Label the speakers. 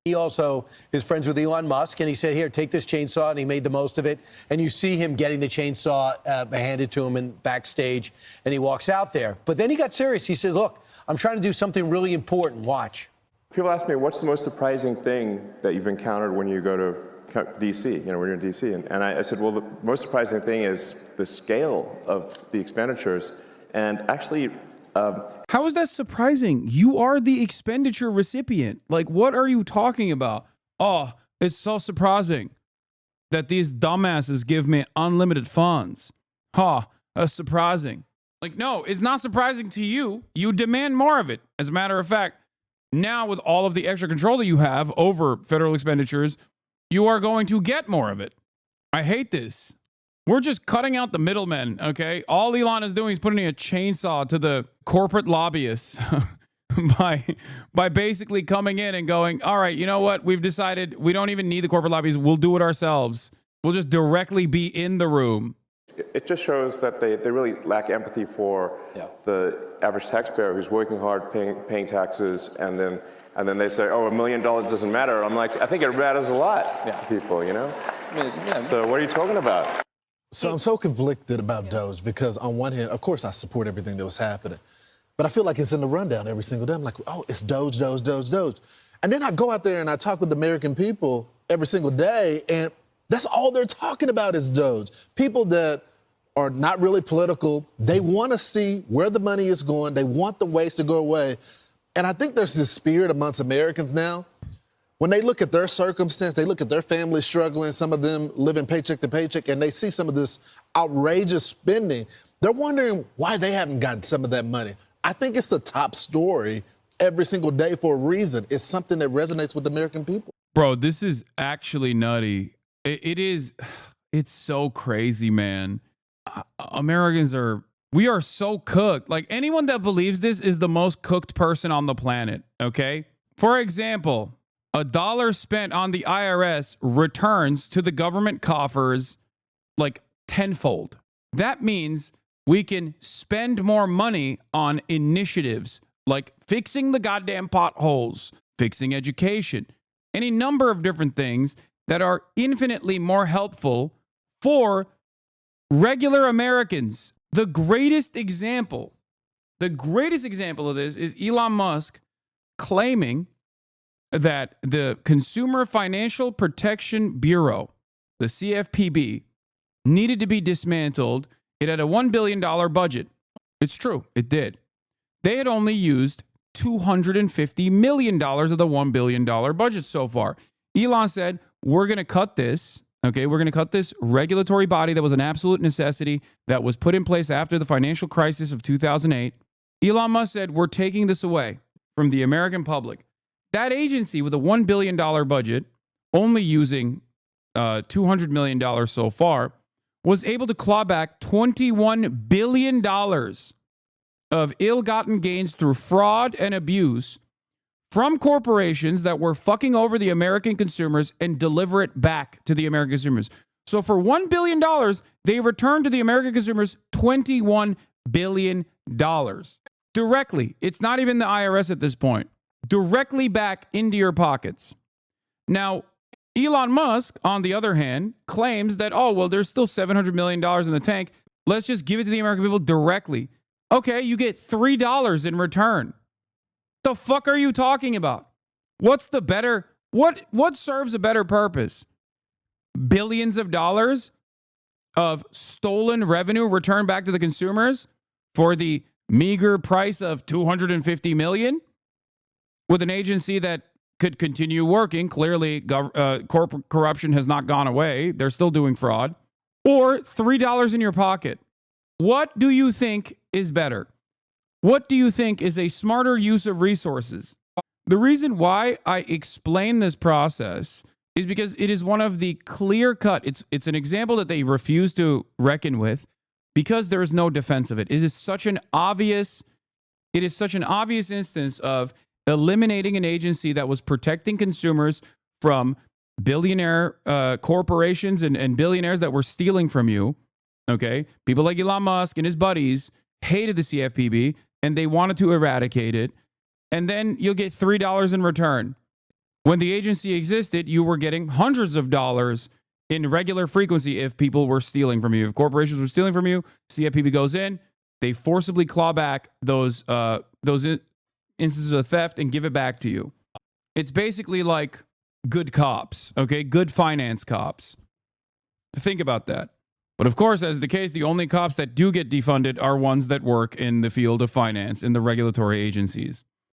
Speaker 1: He also is friends with Elon Musk, and he said, here, take this chainsaw, and he made the most of it. And you see him getting the chainsaw handed to him in backstage, and he walks out there. But then he got serious. He says, look, I'm trying to do something really important. Watch.
Speaker 2: People ask me, what's the most surprising thing that you've encountered when you go to D.C., when you're in D.C.? And I said, well, the most surprising thing is the scale of the expenditures. And actually,
Speaker 3: how is that surprising? You are the expenditure recipient. Like, what are you talking about? Oh, it's so surprising that these dumbasses give me unlimited funds. That's surprising. Like, no, it's not surprising to you. You demand more of it. As a matter of fact, now with all of the extra control that you have over federal expenditures, you are going to get more of it. I hate this. We're just cutting out the middlemen, okay? All Elon is doing is putting a chainsaw to the corporate lobbyists by basically coming in and going, all right, you know what? We've decided we don't even need the corporate lobbyists. We'll do it ourselves. We'll just directly be in the room.
Speaker 2: It just shows that they really lack empathy for the average taxpayer who's working hard, paying taxes, and then they say, oh, $1 million doesn't matter. I'm like, I think it matters a lot to people, you know? So what are you talking about?
Speaker 4: So I'm so conflicted about Doge because on one hand, of course, I support everything that was happening, but I feel like it's in the rundown every single day. I'm like, oh, it's Doge, Doge, Doge, Doge. And then I go out there and I talk with the American people every single day, and that's all they're talking about is Doge. People that are not really political, they want to see where the money is going. They want the waste to go away. And I think there's this spirit amongst Americans now. When they look at their circumstance, they look at their family struggling, some of them living paycheck to paycheck, and they see some of this outrageous spending, they're wondering why they haven't gotten some of that money. I think it's the top story every single day for a reason. It's something that resonates with American people.
Speaker 3: Bro, this is actually nutty. It's so crazy, man. We are so cooked. Like, anyone that believes this is the most cooked person on the planet, okay? For example, $1 spent on the IRS returns to the government coffers like tenfold. That means we can spend more money on initiatives like fixing the goddamn potholes, fixing education, any number of different things that are infinitely more helpful for regular Americans. The greatest example of this is Elon Musk claiming that the Consumer Financial Protection Bureau, the CFPB, needed to be dismantled. It had a $1 billion budget. It's true, it did. They had only used $250 million of the $1 billion budget so far. Elon said, we're going to cut this. Okay, we're going to cut this regulatory body that was an absolute necessity that was put in place after the financial crisis of 2008. Elon Musk said, we're taking this away from the American public. That agency with a $1 billion budget, only using $200 million so far, was able to claw back $21 billion of ill-gotten gains through fraud and abuse from corporations that were fucking over the American consumers and deliver it back to the American consumers. So for $1 billion, they returned to the American consumers $21 billion directly. It's not even the IRS at this point. Directly back into your pockets. Now, Elon Musk, on the other hand, claims that, oh, well, there's still $700 million in the tank. Let's just give it to the American people directly. Okay, you get $3 in return. The fuck are you talking about? What's the better, what serves a better purpose? Billions of dollars of stolen revenue returned back to the consumers for the meager price of $250 million? With an agency that could continue working. Clearly, corporate corruption has not gone away. They're still doing fraud. Or $3 in your pocket. What do you think is better? What do you think is a smarter use of resources? The reason why I explain this process is because it is one of the clear-cut, it's an example that they refuse to reckon with because there is no defense of it. It is such an obvious instance of eliminating an agency that was protecting consumers from billionaire corporations and billionaires that were stealing from you. Okay, people like Elon Musk and his buddies hated the CFPB and they wanted to eradicate it. And then you'll get $3 in return. When the agency existed, you were getting hundreds of dollars in regular frequency if people were stealing from you. If corporations were stealing from you, CFPB goes in, they forcibly claw back those instances of theft and give it back to you. It's basically like good cops, okay? Good finance cops. Think about that. But of course, as the case, the only cops that do get defunded are ones that work in the field of finance, in the regulatory agencies.